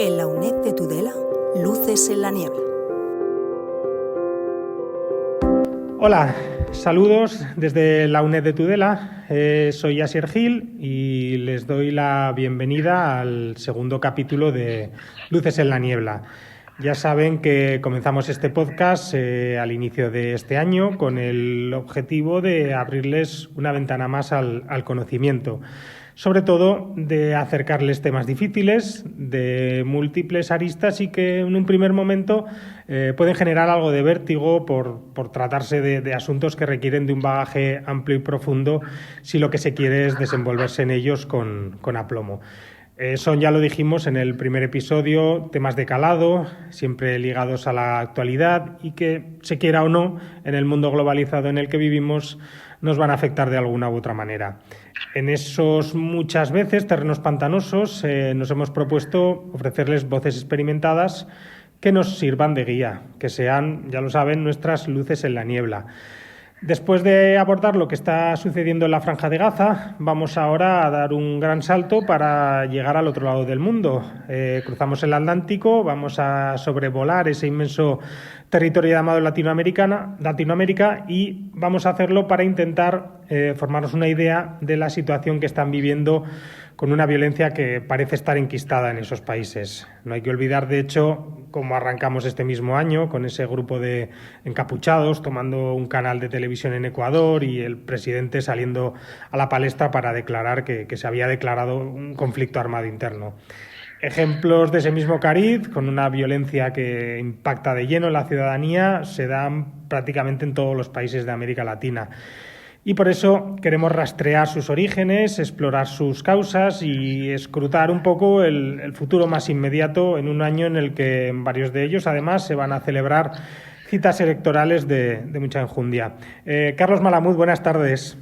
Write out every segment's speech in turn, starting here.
En la UNED de Tudela, luces en la niebla. Hola, saludos desde la UNED de Tudela. Soy Asier Gil y les doy la bienvenida al segundo capítulo de Luces en la niebla. Ya saben que comenzamos este podcast al inicio de este año con el objetivo de abrirles una ventana más al conocimiento. Sobre todo de acercarles temas difíciles, de múltiples aristas y que en un primer momento pueden generar algo de vértigo por tratarse de asuntos que requieren de un bagaje amplio y profundo si lo que se quiere es desenvolverse en ellos con aplomo. Son, ya lo dijimos en el primer episodio, temas de calado, siempre ligados a la actualidad y que, se quiera o no, en el mundo globalizado en el que vivimos, nos van a afectar de alguna u otra manera. En esos muchas veces terrenos pantanosos nos hemos propuesto ofrecerles voces experimentadas que nos sirvan de guía, que sean, ya lo saben, nuestras luces en la niebla. Después de abordar lo que está sucediendo en la Franja de Gaza, vamos ahora a dar un gran salto para llegar al otro lado del mundo. Cruzamos el Atlántico, vamos a sobrevolar ese inmenso territorio llamado Latinoamérica y vamos a hacerlo para intentar formarnos una idea de la situación que están viviendo con una violencia que parece estar enquistada en esos países. No hay que olvidar, de hecho, cómo arrancamos este mismo año con ese grupo de encapuchados tomando un canal de televisión en Ecuador y el presidente saliendo a la palestra para declarar que se había declarado un conflicto armado interno. Ejemplos de ese mismo cariz, con una violencia que impacta de lleno en la ciudadanía, se dan prácticamente en todos los países de América Latina. Y por eso queremos rastrear sus orígenes, explorar sus causas y escrutar un poco el futuro más inmediato en un año en el que en varios de ellos, además, se van a celebrar citas electorales de mucha enjundia. Carlos Malamud, buenas tardes.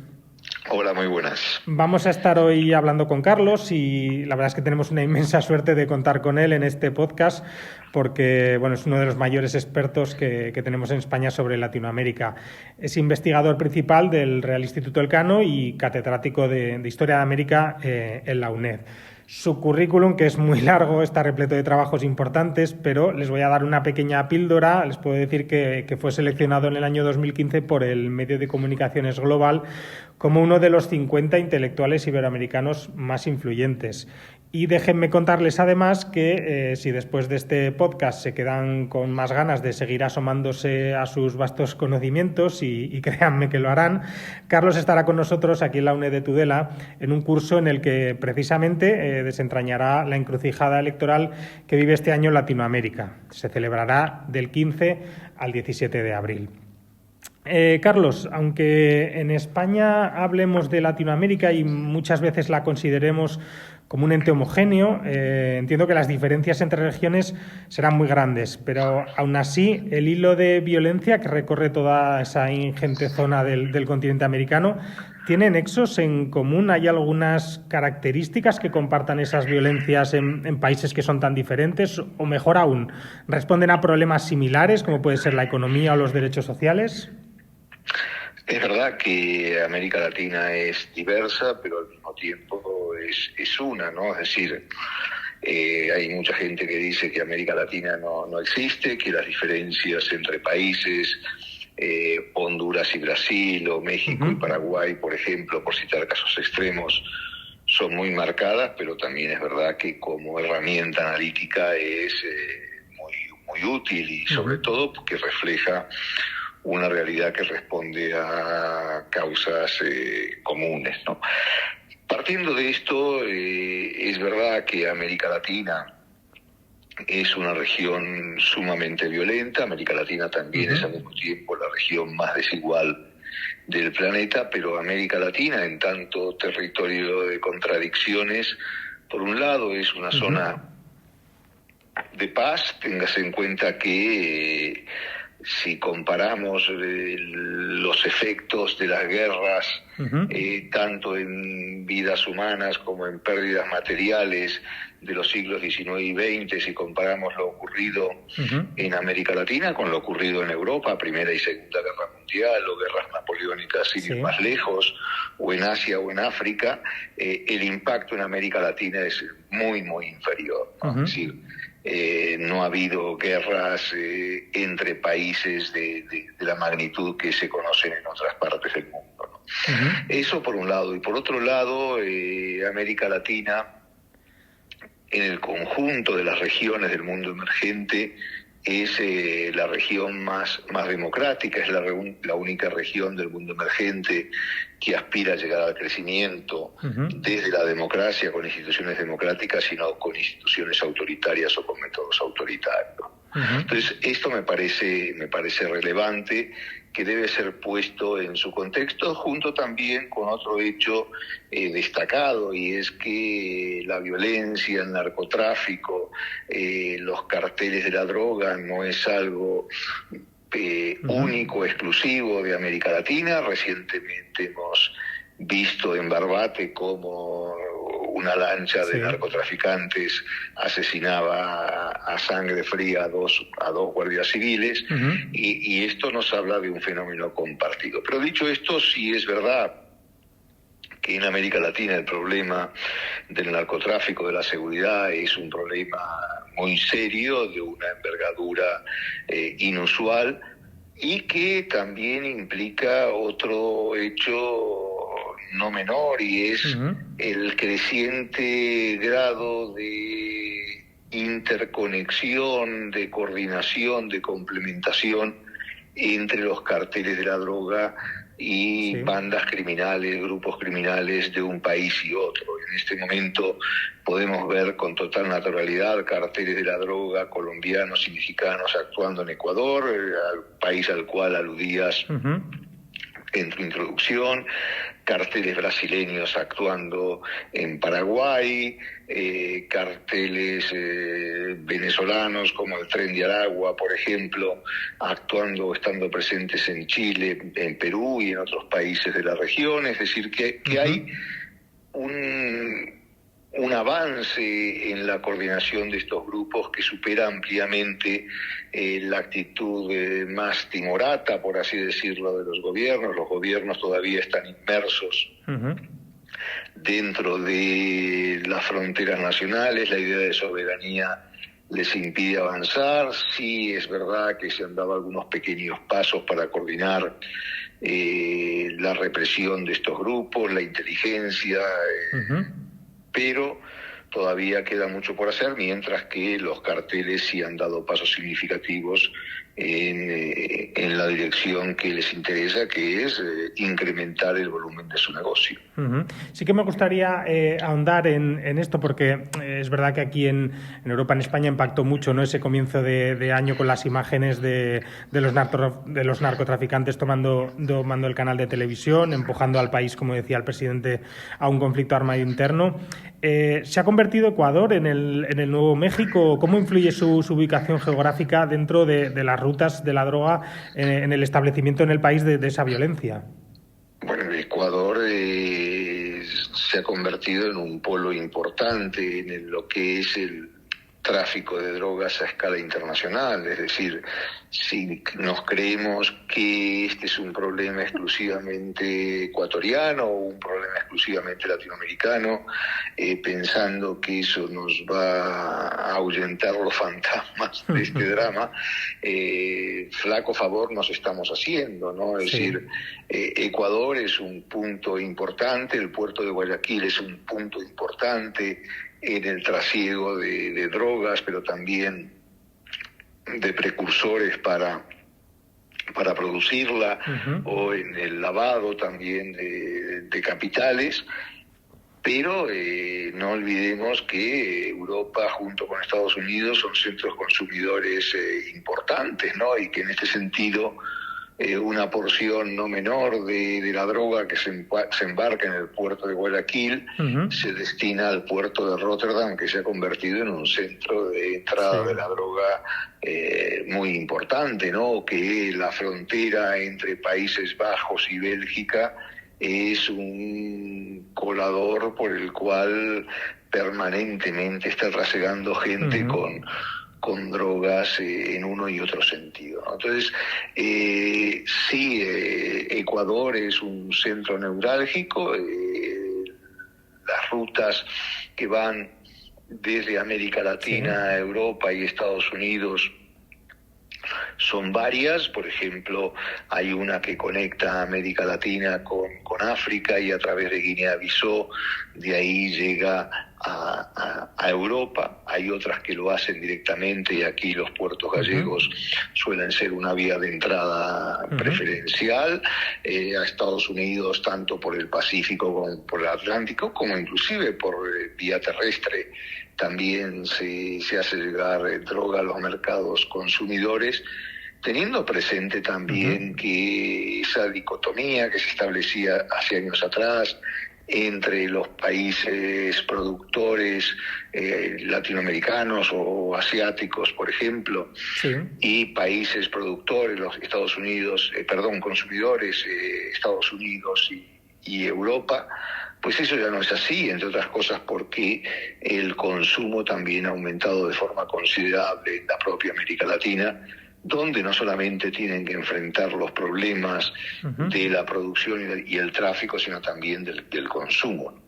Hola, muy buenas. Vamos a estar hoy hablando con Carlos y la verdad es que tenemos una inmensa suerte de contar con él en este podcast porque es uno de los mayores expertos que tenemos en España sobre Latinoamérica. Es investigador principal del Real Instituto Elcano y catedrático de Historia de América en la UNED. Su currículum, que es muy largo, está repleto de trabajos importantes, pero les voy a dar una pequeña píldora. Les puedo decir que fue seleccionado en el año 2015 por el medio de comunicaciones Global como uno de los 50 intelectuales iberoamericanos más influyentes. Y déjenme contarles además que si después de este podcast se quedan con más ganas de seguir asomándose a sus vastos conocimientos, y créanme que lo harán, Carlos estará con nosotros aquí en la UNED de Tudela en un curso en el que precisamente desentrañará la encrucijada electoral que vive este año Latinoamérica. Se celebrará del 15 al 17 de abril. Carlos, aunque en España hablemos de Latinoamérica y muchas veces la consideremos como un ente homogéneo, entiendo que las diferencias entre regiones serán muy grandes, pero aún así el hilo de violencia que recorre toda esa ingente zona del continente americano tiene nexos en común. ¿Hay algunas características que compartan esas violencias en países que son tan diferentes? O mejor aún, ¿responden a problemas similares como puede ser la economía o los derechos sociales? Es verdad que América Latina es diversa, pero al mismo tiempo es una, ¿no? Es decir, hay mucha gente que dice que América Latina no existe, que las diferencias entre países, Honduras y Brasil, o México y Paraguay, por ejemplo, por citar casos extremos, son muy marcadas, pero también es verdad que como herramienta analítica es muy útil y sobre todo porque refleja una realidad que responde a causas comunes, ¿no? Partiendo de esto, es verdad que América Latina es una región sumamente violenta. América Latina también es al mismo tiempo la región más desigual del planeta, pero América Latina, en tanto territorio de contradicciones, por un lado es una zona de paz. Téngase en cuenta que si comparamos los efectos de las guerras, tanto en vidas humanas como en pérdidas materiales de los siglos XIX y XX, si comparamos lo ocurrido en América Latina con lo ocurrido en Europa, Primera y Segunda Guerra Mundial, o guerras napoleónicas sin ir más lejos, o en Asia o en África, el impacto en América Latina es muy, muy inferior, ¿no? Es decir, no ha habido guerras entre países de la magnitud que se conocen en otras partes del mundo, ¿no? Eso por un lado. Y por otro lado, América Latina, en el conjunto de las regiones del mundo emergente, es la región más democrática, es la única región del mundo emergente que aspira a llegar al crecimiento desde la democracia, con instituciones democráticas, sino con instituciones autoritarias o con métodos autoritarios. Entonces, esto me parece relevante, que debe ser puesto en su contexto, junto también con otro hecho destacado, y es que la violencia, el narcotráfico, los carteles de la droga no es algo único, exclusivo de América Latina. Recientemente hemos visto en Barbate cómo una lancha de narcotraficantes asesinaba a sangre fría a dos guardias civiles, y esto nos habla de un fenómeno compartido. Pero dicho esto, sí es verdad que en América Latina el problema del narcotráfico, de la seguridad, es un problema muy serio, de una envergadura inusual, y que también implica otro hecho no menor, y es el creciente grado de interconexión, de coordinación, de complementación entre los carteles de la droga y bandas criminales, grupos criminales de un país y otro. En este momento podemos ver con total naturalidad carteles de la droga colombianos y mexicanos actuando en Ecuador, el país al cual aludías en tu introducción, carteles brasileños actuando en Paraguay, carteles venezolanos como el Tren de Aragua, por ejemplo, actuando o estando presentes en Chile, en Perú y en otros países de la región. Es decir, que hay un avance en la coordinación de estos grupos que supera ampliamente la actitud más timorata, por así decirlo, de los gobiernos. Los gobiernos todavía están inmersos dentro de las fronteras nacionales, la idea de soberanía les impide avanzar. Sí es verdad que se han dado algunos pequeños pasos para coordinar la represión de estos grupos, la inteligencia, pero todavía queda mucho por hacer, mientras que los carteles sí han dado pasos significativos en la dirección que les interesa, que es incrementar el volumen de su negocio. Sí que me gustaría ahondar en esto, porque es verdad que aquí en Europa, en España, impactó mucho, ¿no?, ese comienzo de año con las imágenes de los narcotraficantes tomando el canal de televisión, empujando al país, como decía el presidente, a un conflicto armado interno. ¿Se ha convertido Ecuador en el nuevo México? ¿Cómo influye su ubicación geográfica dentro de las rutas de la droga en el establecimiento en el país de esa violencia? Bueno, el Ecuador se ha convertido en un polo importante en lo que es el tráfico de drogas a escala internacional. Es decir, si nos creemos que este es un problema exclusivamente ecuatoriano o un problema exclusivamente latinoamericano, pensando que eso nos va a ahuyentar los fantasmas de este drama, flaco favor nos estamos haciendo, ¿no? Es decir, Ecuador es un punto importante, el puerto de Guayaquil es un punto importante en el trasiego de drogas, pero también de precursores para producirla, o en el lavado también de capitales. Pero no olvidemos que Europa, junto con Estados Unidos, son centros consumidores importantes, ¿no? Y que en este sentido una porción no menor de la droga que se embarca en el puerto de Guayaquil se destina al puerto de Rotterdam, que se ha convertido en un centro de entrada de la droga muy importante, ¿no? Que la frontera entre Países Bajos y Bélgica es un colador por el cual permanentemente está trasegando gente con drogas en uno y otro sentido, ¿no? Entonces, sí, Ecuador es un centro neurálgico. Las rutas que van desde América Latina, Europa y Estados Unidos son varias. Por ejemplo, hay una que conecta América Latina con África y a través de Guinea-Bissau de ahí llega a Europa. Hay otras que lo hacen directamente y aquí los puertos gallegos suelen ser una vía de entrada preferencial a Estados Unidos, tanto por el Pacífico como por el Atlántico, como inclusive por vía terrestre. También se hace llegar droga a los mercados consumidores, teniendo presente también que esa dicotomía que se establecía hace años atrás entre los países productores latinoamericanos o asiáticos, por ejemplo, y países productores, los Estados Unidos, consumidores, Estados Unidos y Europa, pues eso ya no es así, entre otras cosas porque el consumo también ha aumentado de forma considerable en la propia América Latina, donde no solamente tienen que enfrentar los problemas de la producción y el tráfico, sino también del consumo.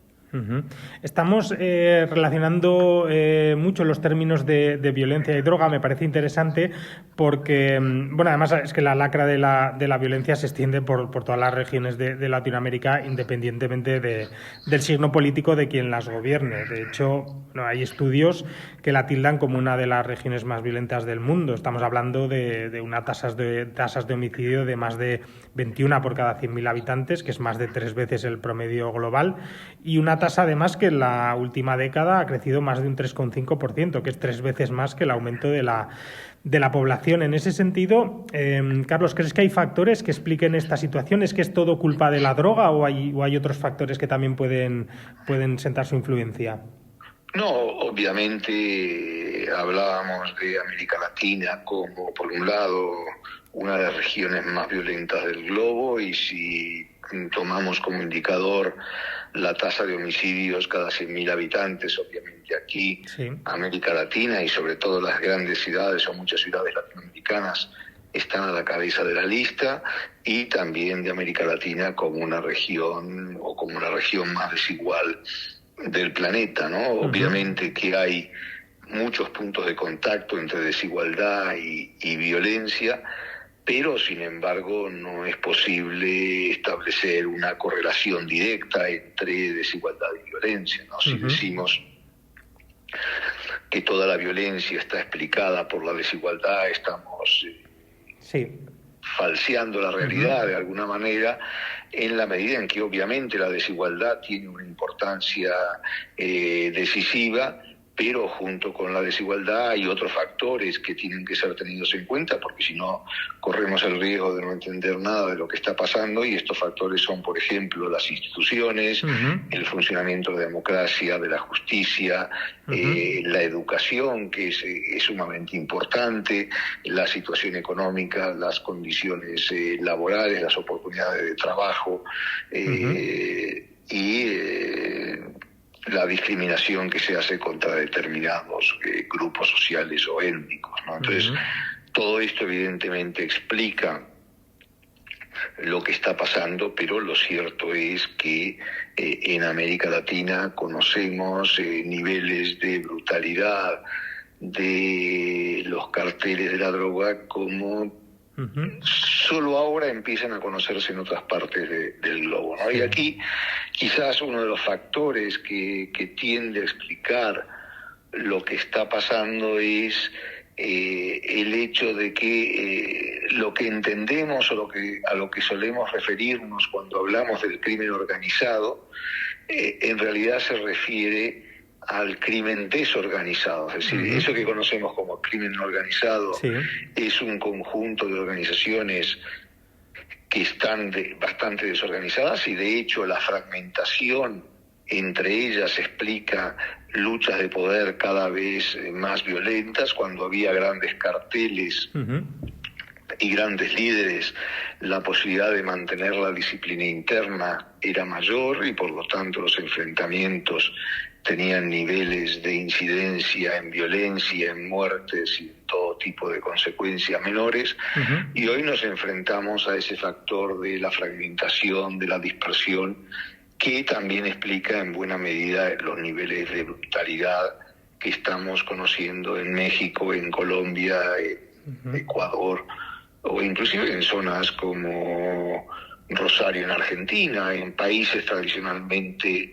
Estamos relacionando mucho los términos de violencia y droga. Me parece interesante porque, bueno, además es que la lacra de la violencia se extiende por todas las regiones de Latinoamérica, independientemente del signo político de quien las gobierne. De hecho, hay estudios que la tildan como una de las regiones más violentas del mundo. Estamos hablando de unas tasas de homicidio de más de 21 por cada 100.000 habitantes, que es más de 3 veces el promedio global, y una tasa además que en la última década ha crecido más de un 3,5%, que es 3 veces más que el aumento de la población. En ese sentido, Carlos, ¿crees que hay factores que expliquen esta situación? ¿Es que es todo culpa de la droga o hay otros factores que también pueden sentar su influencia? No, obviamente hablábamos de América Latina como, por un lado, una de las regiones más violentas del globo, y si tomamos como indicador la tasa de homicidios cada 100.000 habitantes, obviamente aquí, América Latina y sobre todo las grandes ciudades o muchas ciudades latinoamericanas están a la cabeza de la lista, y también de América Latina como una región o como una región más desigual del planeta, ¿no? Obviamente que hay muchos puntos de contacto entre desigualdad y violencia, pero sin embargo no es posible establecer una correlación directa entre desigualdad y violencia, ¿no? Si decimos que toda la violencia está explicada por la desigualdad, estamos falseando la realidad de alguna manera, en la medida en que obviamente la desigualdad tiene una importancia decisiva, pero junto con la desigualdad hay otros factores que tienen que ser tenidos en cuenta, porque si no corremos el riesgo de no entender nada de lo que está pasando, y estos factores son, por ejemplo, las instituciones, el funcionamiento de la democracia, de la justicia, la educación, que es sumamente importante, la situación económica, las condiciones laborales, las oportunidades de trabajo, la discriminación que se hace contra determinados grupos sociales o étnicos, ¿no? Entonces, todo esto evidentemente explica lo que está pasando, pero lo cierto es que en América Latina conocemos niveles de brutalidad de los carteles de la droga como solo ahora empiezan a conocerse en otras partes del globo, ¿no? Y aquí quizás uno de los factores que tiende a explicar lo que está pasando es el hecho de que lo que entendemos o a lo que solemos referirnos cuando hablamos del crimen organizado, en realidad se refiere al crimen desorganizado. Es decir, eso que conocemos como crimen organizado es un conjunto de organizaciones que están bastante desorganizadas, y de hecho la fragmentación entre ellas explica luchas de poder cada vez más violentas. Cuando había grandes carteles y grandes líderes, la posibilidad de mantener la disciplina interna era mayor, y por lo tanto los enfrentamientos tenían niveles de incidencia en violencia, en muertes y en todo tipo de consecuencias menores. Y hoy nos enfrentamos a ese factor de la fragmentación, de la dispersión, que también explica en buena medida los niveles de brutalidad que estamos conociendo en México, en Colombia, en Ecuador, o inclusive en zonas como Rosario en Argentina, en países tradicionalmente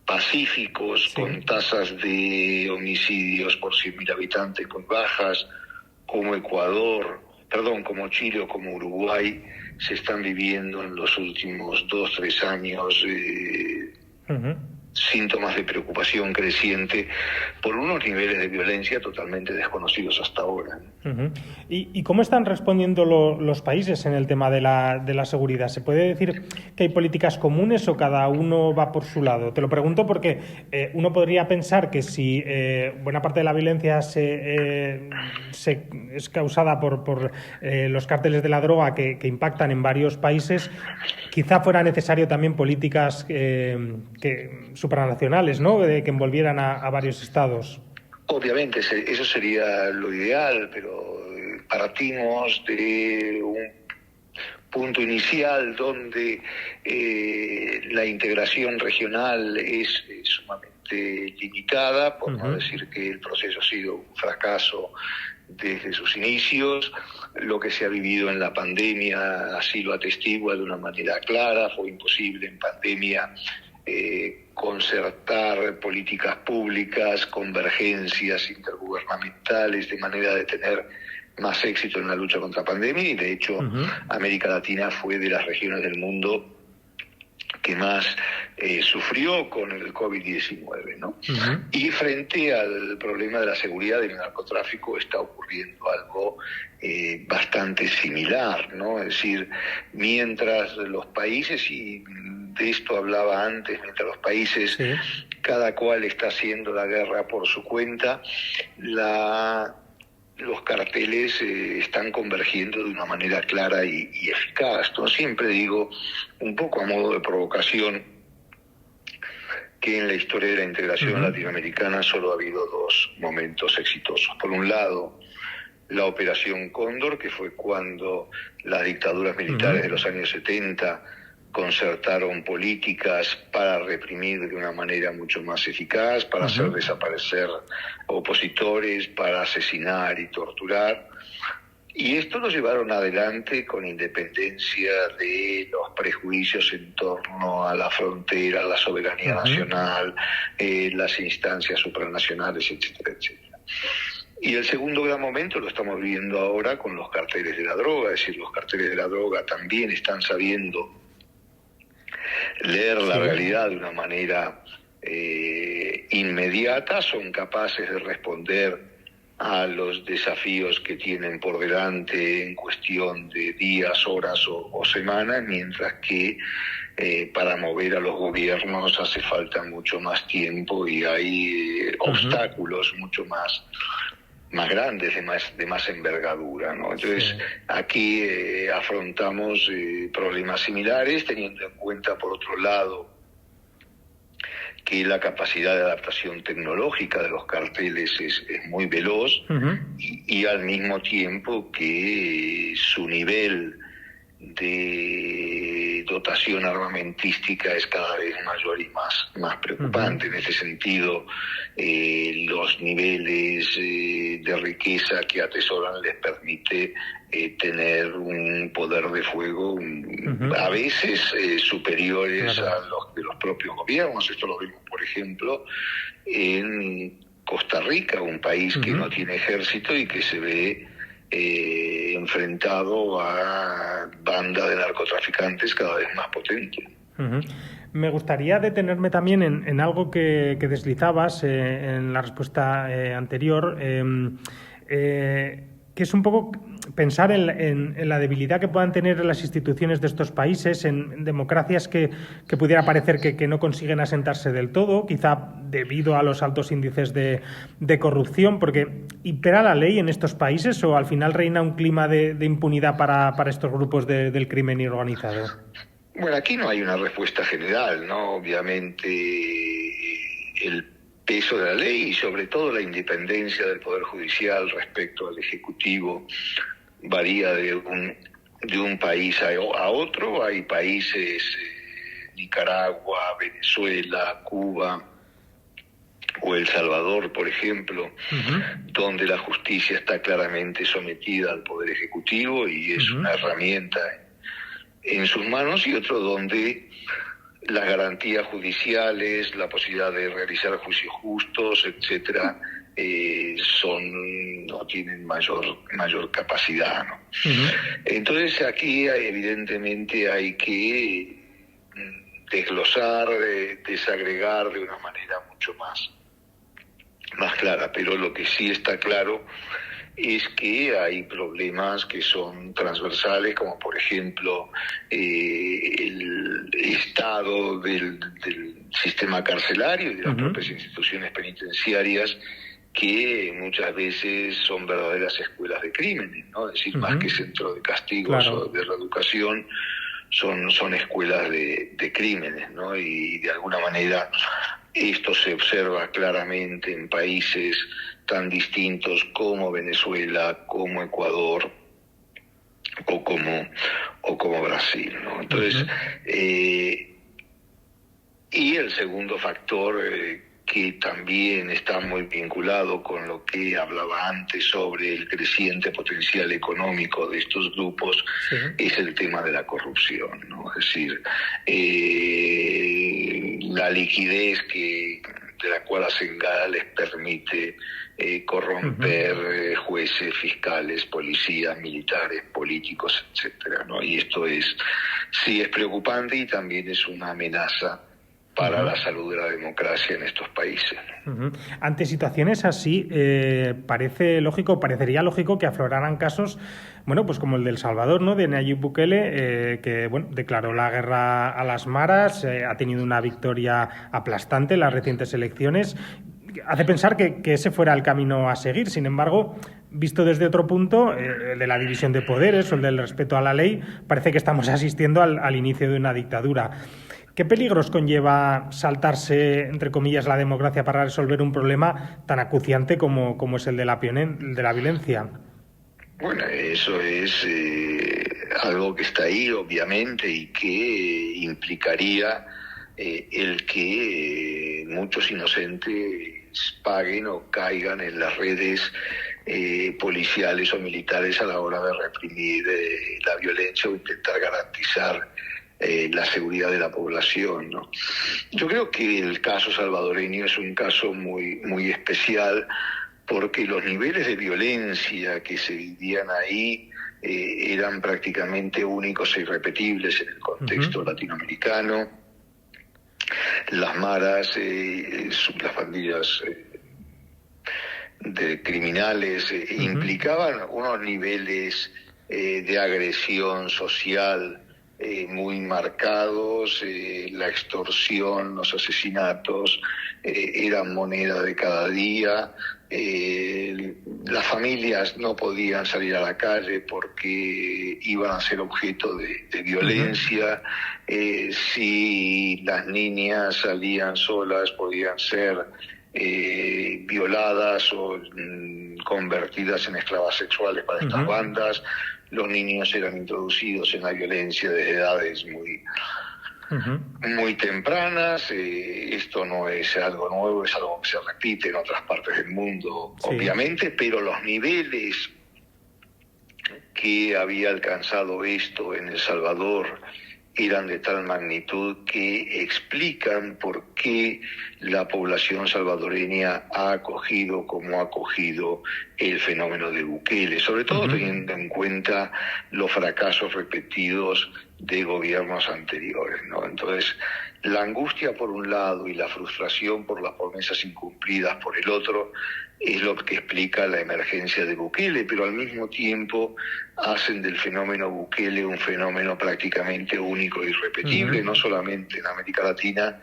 pacíficos, sí, con tasas de homicidios por 100.000 habitantes muy bajas, como como Chile o como Uruguay, se están viviendo en los últimos 2-3 años síntomas de preocupación creciente por unos niveles de violencia totalmente desconocidos hasta ahora. ¿Y cómo están respondiendo los países en el tema de la seguridad? ¿Se puede decir que hay políticas comunes o cada uno va por su lado? Te lo pregunto porque uno podría pensar que si buena parte de la violencia es causada por los cárteles de la droga que impactan en varios países, quizá fuera necesario también políticas supranacionales, ¿no?, que envolvieran a varios estados. Obviamente, eso sería lo ideal, pero partimos de un punto inicial donde la integración regional es sumamente limitada, por no decir que el proceso ha sido un fracaso desde sus inicios. Lo que se ha vivido en la pandemia así lo atestigua de una manera clara. Fue imposible en pandemia concertar políticas públicas, convergencias intergubernamentales, de manera de tener más éxito en la lucha contra la pandemia, y de hecho América Latina fue de las regiones del mundo que más sufrió con el COVID-19, ¿no? Y frente al problema de la seguridad del narcotráfico está ocurriendo algo bastante similar, ¿no? Es decir, mientras los países, y de esto hablaba antes, mientras los países, sí, cada cual está haciendo la guerra por su cuenta, los carteles están convergiendo de una manera clara y eficaz. Yo siempre digo, un poco a modo de provocación, que en la historia de la integración latinoamericana solo ha habido 2 momentos exitosos. Por un lado, la Operación Cóndor, que fue cuando las dictaduras militares de los años 70 concertaron políticas para reprimir de una manera mucho más eficaz, para hacer desaparecer opositores, para asesinar y torturar. Y esto lo llevaron adelante con independencia de los prejuicios en torno a la frontera, la soberanía nacional, las instancias supranacionales, etcétera, etcétera. Y el segundo gran momento lo estamos viviendo ahora con los carteles de la droga, es decir, los carteles de la droga también están sabiendo leer la realidad de una manera inmediata, son capaces de responder a los desafíos que tienen por delante en cuestión de días, horas o semanas, mientras que para mover a los gobiernos hace falta mucho más tiempo y hay obstáculos mucho más grandes, de más envergadura, ¿no? Entonces, aquí afrontamos problemas similares, teniendo en cuenta, por otro lado, que la capacidad de adaptación tecnológica de los carteles es muy veloz, y al mismo tiempo que su nivel de dotación armamentística es cada vez mayor y más preocupante. En este sentido, los niveles de riqueza que atesoran les permite tener un poder de fuego a veces superiores a los de los propios gobiernos. Esto lo vemos, por ejemplo, en Costa Rica, un país que no tiene ejército y que se ve enfrentado a bandas de narcotraficantes cada vez más potentes. Me gustaría detenerme también en algo que deslizabas en la respuesta anterior, que es un poco pensar en la debilidad que puedan tener las instituciones de estos países, en democracias que pudiera parecer que no consiguen asentarse del todo, quizá debido a los altos índices de corrupción, porque ¿impera la ley en estos países o al final reina un clima de impunidad para estos grupos del crimen organizado? Bueno, aquí no hay una respuesta general, ¿no? Obviamente el peso de la ley y sobre todo la independencia del Poder Judicial respecto al Ejecutivo varía de un país a otro. Hay países, Nicaragua, Venezuela, Cuba, o El Salvador, por ejemplo, donde la justicia está claramente sometida al Poder Ejecutivo y es una herramienta en sus manos, y otro donde las garantías judiciales, la posibilidad de realizar juicios justos, etcétera, no tienen mayor capacidad, ¿no? Entonces aquí evidentemente hay que desglosar, desagregar de una manera mucho más clara, pero lo que sí está claro es que hay problemas que son transversales, como por ejemplo el estado del sistema carcelario y de las propias instituciones penitenciarias, que muchas veces son verdaderas escuelas de crímenes, ¿no? Es decir, más que centro de castigos o de reeducación, son escuelas de crímenes, ¿no? Y de alguna manera esto se observa claramente en países tan distintos como Venezuela, como Ecuador o como Brasil, ¿no? Entonces, y el segundo factor que también está muy vinculado con lo que hablaba antes sobre el creciente potencial económico de estos grupos, es el tema de la corrupción, ¿no? Es decir, la liquidez de la cual hacen gala les permite corromper jueces, fiscales, policías, militares, políticos, etcétera, ¿no? Y esto sí es preocupante y también es una amenaza para la salud de la democracia en estos países. Ante situaciones así, parecería lógico que afloraran casos, bueno, pues como el de El Salvador, ¿no? De Nayib Bukele, que bueno, declaró la guerra a las maras, ha tenido una victoria aplastante en las recientes elecciones. Hace pensar que ese fuera el camino a seguir. Sin embargo, visto desde otro punto, el de la división de poderes o el del respeto a la ley, parece que estamos asistiendo al inicio de una dictadura. ¿Qué peligros conlleva saltarse, entre comillas, la democracia para resolver un problema tan acuciante como es el de la violencia? Bueno, eso es algo que está ahí, obviamente, y que implicaría el que muchos inocentes paguen o caigan en las redes policiales o militares a la hora de reprimir la violencia o intentar garantizar la seguridad de la población, ¿no? Yo creo que el caso salvadoreño es un caso muy, muy especial, porque los niveles de violencia que se vivían ahí eran prácticamente únicos e irrepetibles en el contexto latinoamericano. Las maras, las pandillas de criminales implicaban unos niveles de agresión social muy marcados. La extorsión, los asesinatos eran moneda de cada día. Las familias no podían salir a la calle porque iban a ser objeto de violencia. Si las niñas salían solas, podían ser violadas o convertidas en esclavas sexuales para estas bandas. Los niños eran introducidos en la violencia desde edades muy tempranas. Esto no es algo nuevo, es algo que se repite en otras partes del mundo, obviamente, pero los niveles que había alcanzado esto en El Salvador eran de tal magnitud que explican por qué la población salvadoreña ha acogido como ha acogido el fenómeno de Bukele, sobre todo teniendo en cuenta los fracasos repetidos de gobiernos anteriores, ¿no? Entonces, la angustia por un lado y la frustración por las promesas incumplidas por el otro es lo que explica la emergencia de Bukele, pero al mismo tiempo hacen del fenómeno Bukele un fenómeno prácticamente único e irrepetible, no solamente en América Latina,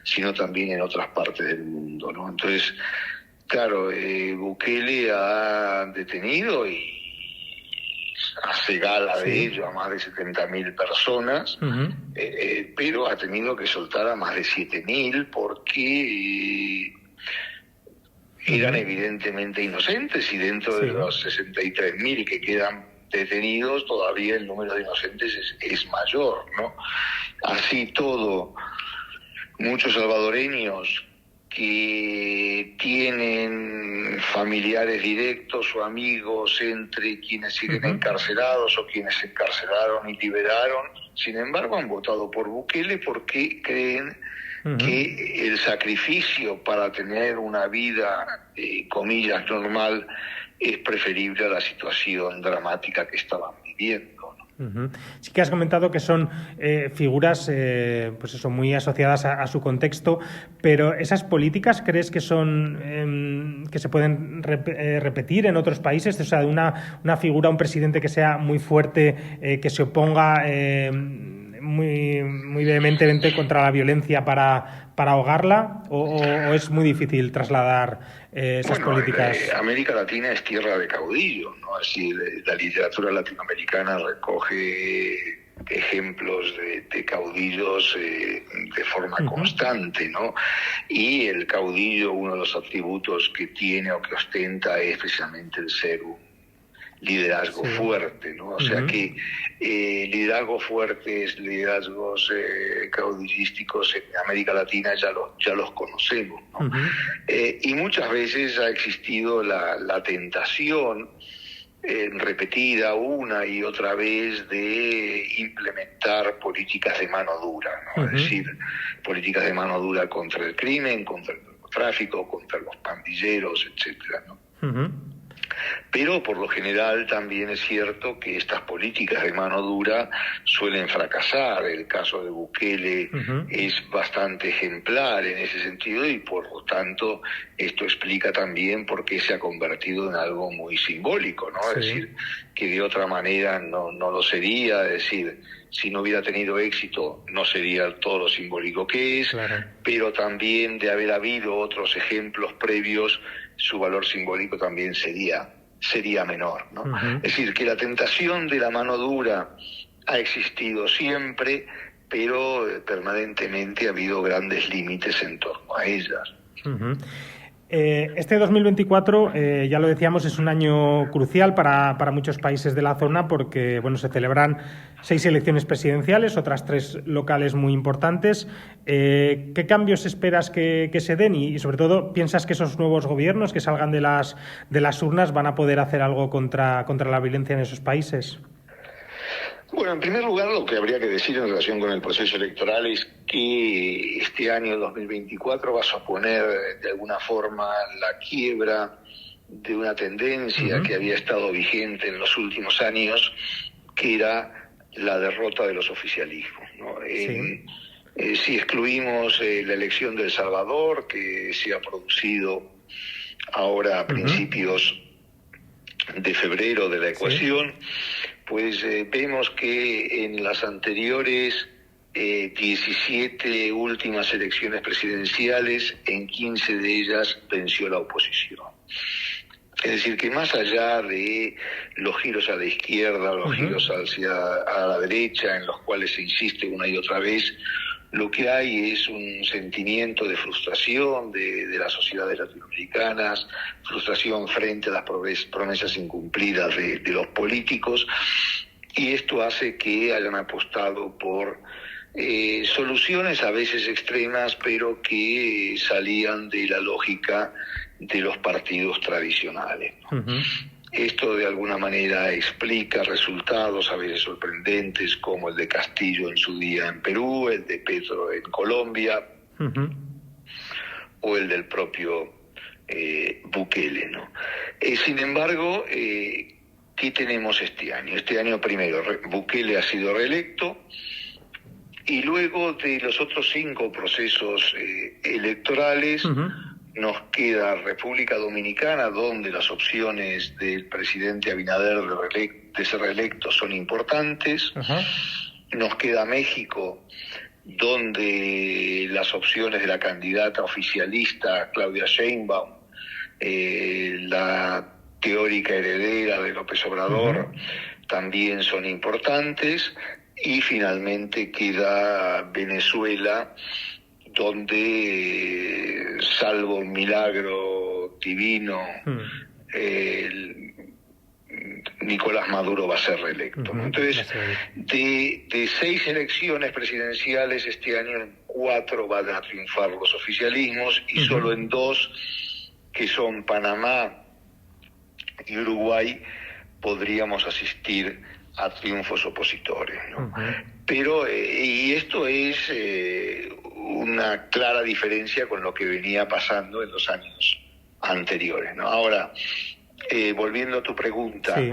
sino también en otras partes del mundo, ¿no? Entonces, claro, Bukele ha detenido y hace gala de ello a más de 70.000 personas, pero ha tenido que soltar a más de 7.000 porque eran evidentemente inocentes, y dentro de los 63.000 que quedan detenidos todavía el número de inocentes es mayor, ¿no? Así todo, muchos salvadoreños que tienen familiares directos o amigos entre quienes siguen encarcelados o quienes se encarcelaron y liberaron. Sin embargo, han votado por Bukele porque creen que el sacrificio para tener una vida, comillas, normal, es preferible a la situación dramática que estaban viviendo. Sí que has comentado que son figuras pues eso, muy asociadas a su contexto, pero ¿esas políticas crees que son que se pueden repetir en otros países? O sea, una figura, un presidente que sea muy fuerte, que se oponga muy vehementemente contra la violencia para ahogarla, o es muy difícil trasladar esas políticas? América Latina es tierra de caudillos, ¿no? Así la literatura latinoamericana recoge ejemplos de caudillos de forma constante, ¿no? Y el caudillo, uno de los atributos que tiene o que ostenta es precisamente el ser un liderazgo fuerte, ¿no? O sea que liderazgos fuertes, liderazgos caudillísticos en América Latina ya los conocemos, ¿no? Y muchas veces ha existido la tentación repetida una y otra vez de implementar políticas de mano dura, ¿no? Es decir, políticas de mano dura contra el crimen, contra el narcotráfico, contra los pandilleros, etcétera, ¿no? Pero por lo general también es cierto que estas políticas de mano dura suelen fracasar. El caso de Bukele es bastante ejemplar en ese sentido y por lo tanto esto explica también por qué se ha convertido en algo muy simbólico, ¿no? Es decir, que de otra manera no lo sería. Es decir, si no hubiera tenido éxito no sería todo lo simbólico que es, pero también de haber habido otros ejemplos previos, su valor simbólico también sería menor, ¿no? Es decir, que la tentación de la mano dura ha existido siempre, pero permanentemente ha habido grandes límites en torno a ellas. Este 2024, ya lo decíamos, es un año crucial para muchos países de la zona porque se celebran 6 elecciones presidenciales, otras 3 locales muy importantes. ¿Qué cambios esperas que se den? Y sobre todo, ¿piensas que esos nuevos gobiernos que salgan de las urnas van a poder hacer algo contra la violencia en esos países? Bueno, en primer lugar, lo que habría que decir en relación con el proceso electoral es que este año 2024 va a suponer de alguna forma la quiebra de una tendencia que había estado vigente en los últimos años, que era la derrota de los oficialismos, ¿no? Si excluimos la elección de El Salvador, que se ha producido ahora a principios de febrero de la ecuación, pues vemos que en las anteriores 17 últimas elecciones presidenciales, en 15 de ellas venció la oposición. Es decir, que más allá de los giros a la izquierda, los giros a la derecha, en los cuales se insiste una y otra vez, lo que hay es un sentimiento de frustración de las sociedades latinoamericanas, frustración frente a las promesas incumplidas de los políticos, y esto hace que hayan apostado por soluciones a veces extremas, pero que salían de la lógica de los partidos tradicionales, ¿no? Esto de alguna manera explica resultados a veces sorprendentes como el de Castillo en su día en Perú, el de Petro en Colombia o el del propio Bukele, ¿no? Sin embargo, ¿qué tenemos este año? Este año primero Bukele ha sido reelecto y luego de los otros 5 procesos electorales nos queda República Dominicana, donde las opciones del presidente Abinader de ser reelecto son importantes. Nos queda México, donde las opciones de la candidata oficialista Claudia Sheinbaum, la teórica heredera de López Obrador, también son importantes. Y finalmente queda Venezuela, donde, salvo un milagro divino, Nicolás Maduro va a ser reelecto, ¿no? Entonces, de 6 elecciones presidenciales este año 4 van a triunfar los oficialismos y solo en 2, que son Panamá y Uruguay, podríamos asistir a triunfos opositores, ¿no? Pero, y esto es una clara diferencia con lo que venía pasando en los años anteriores, ¿no? Ahora, volviendo a tu pregunta, sí.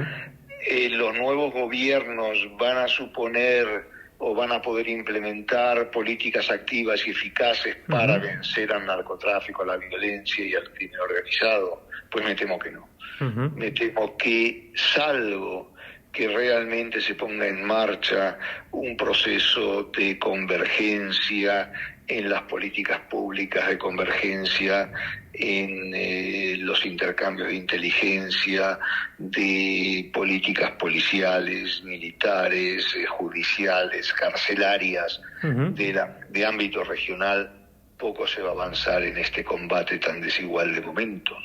¿Los nuevos gobiernos van a suponer o van a poder implementar políticas activas y eficaces para vencer al narcotráfico, a la violencia y al crimen organizado? Pues me temo que no. Me temo que, salvo que realmente se ponga en marcha un proceso de convergencia en las políticas públicas, de convergencia en los intercambios de inteligencia, de políticas policiales, militares, judiciales, carcelarias, de ámbito regional, poco se va a avanzar en este combate tan desigual de momento.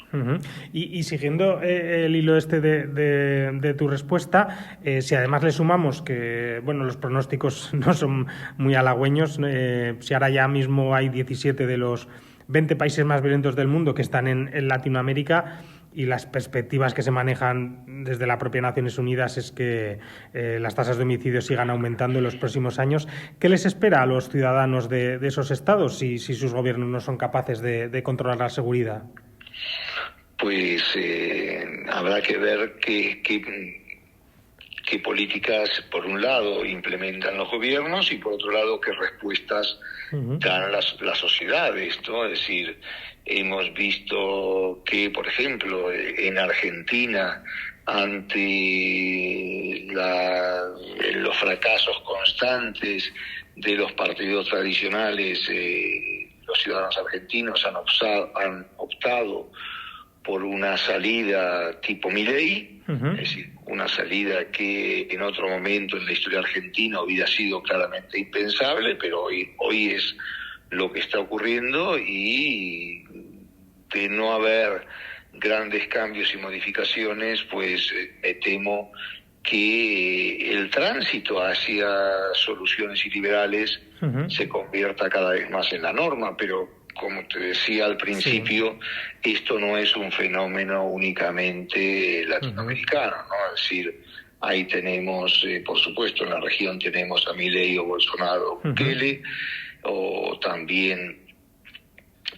Y siguiendo el hilo de tu respuesta, si además le sumamos que los pronósticos no son muy halagüeños, si ahora ya mismo hay 17 de los 20 países más violentos del mundo que están en Latinoamérica, y las perspectivas que se manejan desde la propia Naciones Unidas es que las tasas de homicidio sigan aumentando en los próximos años. ¿Qué les espera a los ciudadanos de esos estados si sus gobiernos no son capaces de controlar la seguridad? Pues habrá que ver qué políticas, por un lado, implementan los gobiernos y, por otro lado, qué respuestas dan las sociedades, ¿no? Es decir, hemos visto que, por ejemplo, en Argentina, ante los fracasos constantes de los partidos tradicionales, los ciudadanos argentinos han optado por una salida tipo Milei, es decir, una salida que en otro momento en la historia argentina hubiera sido claramente impensable, pero hoy es lo que está ocurriendo, y de no haber grandes cambios y modificaciones, pues me temo que el tránsito hacia soluciones iliberales se convierta cada vez más en la norma, pero como te decía al principio, esto no es un fenómeno únicamente latinoamericano, ¿no? Es decir, ahí tenemos, por supuesto, en la región tenemos a Milei o Bolsonaro o Bukele, o también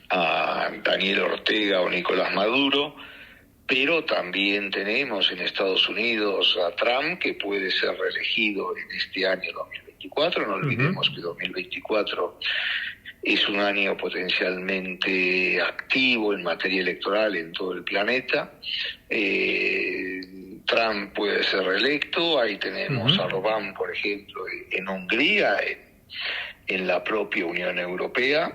a Daniel Ortega o Nicolás Maduro, pero también tenemos en Estados Unidos a Trump, que puede ser reelegido en este año 2024. No olvidemos que 2024 es un año potencialmente activo en materia electoral en todo el planeta. Trump puede ser reelecto. Ahí tenemos a Orbán, por ejemplo, en Hungría, en la propia Unión Europea.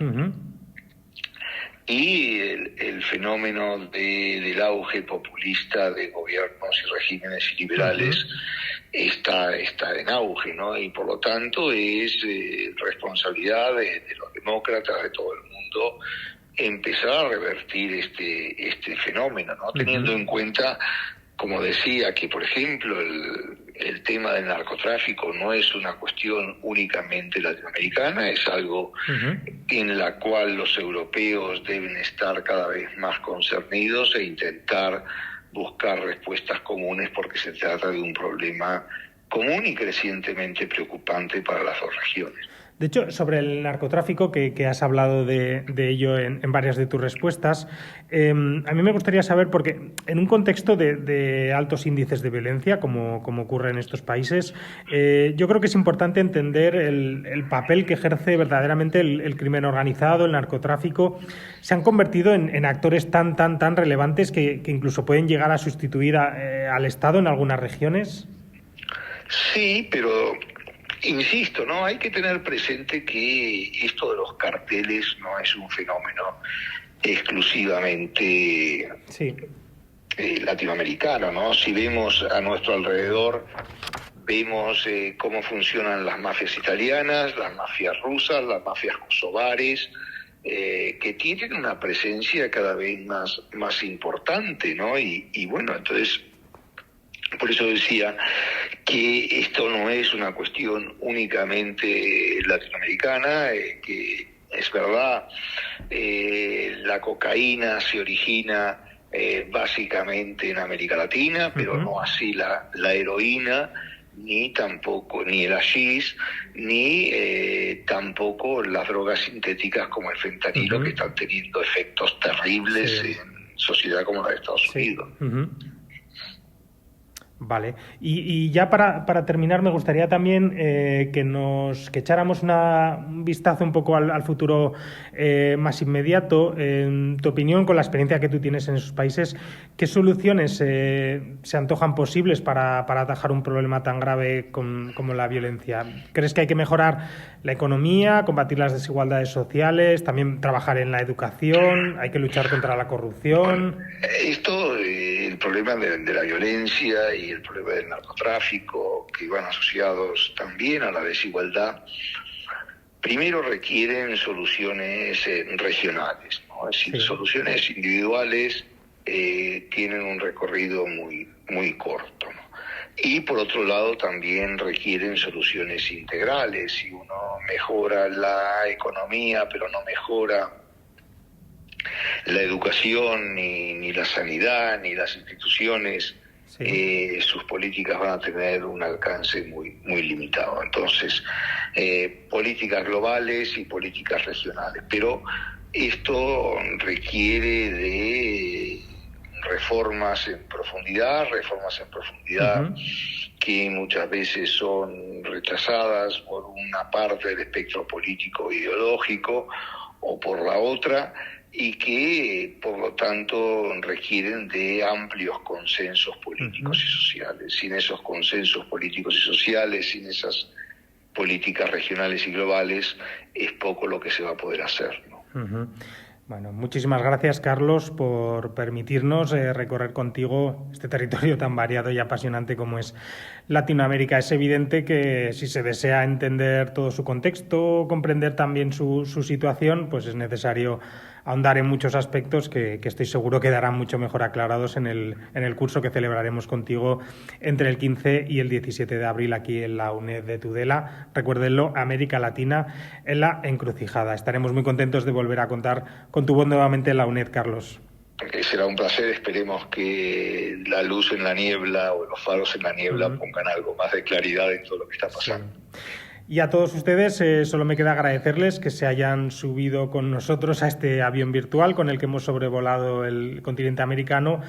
Y el fenómeno del auge populista de gobiernos y regímenes liberales está en auge, ¿no? Y por lo tanto es responsabilidad de los demócratas de todo el mundo empezar a revertir este fenómeno, ¿no? Teniendo en cuenta, como decía, que por ejemplo el tema del narcotráfico no es una cuestión únicamente latinoamericana, es algo en la cual los europeos deben estar cada vez más concernidos e intentar buscar respuestas comunes, porque se trata de un problema común y crecientemente preocupante para las dos regiones. De hecho, sobre el narcotráfico, que has hablado de ello en varias de tus respuestas, a mí me gustaría saber, porque en un contexto de altos índices de violencia, como ocurre en estos países, yo creo que es importante entender el papel que ejerce verdaderamente el crimen organizado, el narcotráfico. Se han convertido en actores tan relevantes que incluso pueden llegar a sustituir al Estado en algunas regiones. Sí, pero insisto, ¿no? Hay que tener presente que esto de los carteles no es un fenómeno exclusivamente latinoamericano, ¿no? Si vemos a nuestro alrededor, vemos cómo funcionan las mafias italianas, las mafias rusas, las mafias kosovares, que tienen una presencia cada vez más importante, ¿no? Y bueno, entonces, por eso decía que esto no es una cuestión únicamente latinoamericana, que Es verdad, la cocaína se origina básicamente en América Latina, pero no así la heroína, ni el hachís, ni tampoco las drogas sintéticas como el fentanilo, que están teniendo efectos terribles en sociedad como la de Estados Unidos. Vale, y ya para terminar me gustaría también que echáramos un vistazo un poco al futuro más inmediato. En tu opinión, con la experiencia que tú tienes en esos países, ¿qué soluciones se antojan posibles para atajar un problema tan grave como la violencia? ¿Crees que hay que mejorar la economía, combatir las desigualdades sociales, también trabajar en la educación, hay que luchar contra la corrupción? El problema de la violencia y el problema del narcotráfico, que van asociados también a la desigualdad, primero requieren soluciones regionales, ¿no? Es decir, soluciones individuales tienen un recorrido muy, muy corto, ¿no? Y por otro lado también requieren soluciones integrales. Si uno mejora la economía pero no mejora la educación, ni la sanidad, ni las instituciones, sus políticas van a tener un alcance muy, muy limitado. Entonces, políticas globales y políticas regionales. Pero esto requiere de reformas en profundidad que muchas veces son rechazadas por una parte del espectro político ideológico o por la otra, y que por lo tanto requieren de amplios consensos políticos y sociales. Sin esos consensos políticos y sociales, sin esas políticas regionales y globales, es poco lo que se va a poder hacer, ¿no? Bueno, muchísimas gracias, Carlos, por permitirnos recorrer contigo este territorio tan variado y apasionante como es Latinoamérica. Es evidente que si se desea entender todo su contexto, comprender también su situación, pues es necesario ahondar en muchos aspectos que estoy seguro quedarán mucho mejor aclarados en el curso que celebraremos contigo entre el 15 y el 17 de abril aquí en la UNED de Tudela. Recuérdenlo, América Latina en la encrucijada. Estaremos muy contentos de volver a contar con tu voz nuevamente en la UNED, Carlos. Será un placer. Esperemos que la luz en la niebla o los faros en la niebla pongan algo más de claridad en todo lo que está pasando. Sí. Y a todos ustedes solo me queda agradecerles que se hayan subido con nosotros a este avión virtual con el que hemos sobrevolado el continente americano,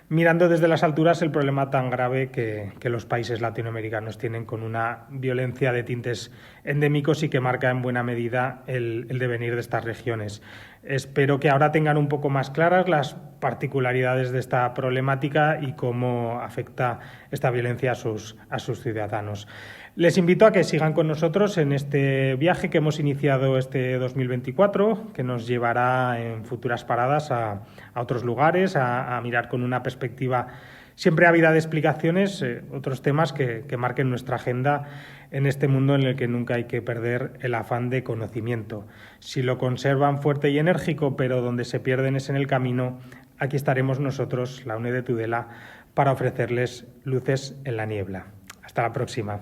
mirando desde las alturas el problema tan grave que los países latinoamericanos tienen, con una violencia de tintes endémicos y que marca en buena medida el devenir de estas regiones. Espero que ahora tengan un poco más claras las particularidades de esta problemática y cómo afecta esta violencia a sus ciudadanos. Les invito a que sigan con nosotros en este viaje que hemos iniciado este 2024, que nos llevará en futuras paradas a otros lugares, a mirar con una perspectiva siempre ávida de explicaciones otros temas que marquen nuestra agenda en este mundo en el que nunca hay que perder el afán de conocimiento. Si lo conservan fuerte y enérgico, pero donde se pierden es en el camino, aquí estaremos nosotros, la UNED de Tudela, para ofrecerles luces en la niebla. Hasta la próxima.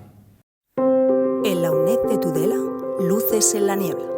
En la UNED de Tudela, luces en la niebla.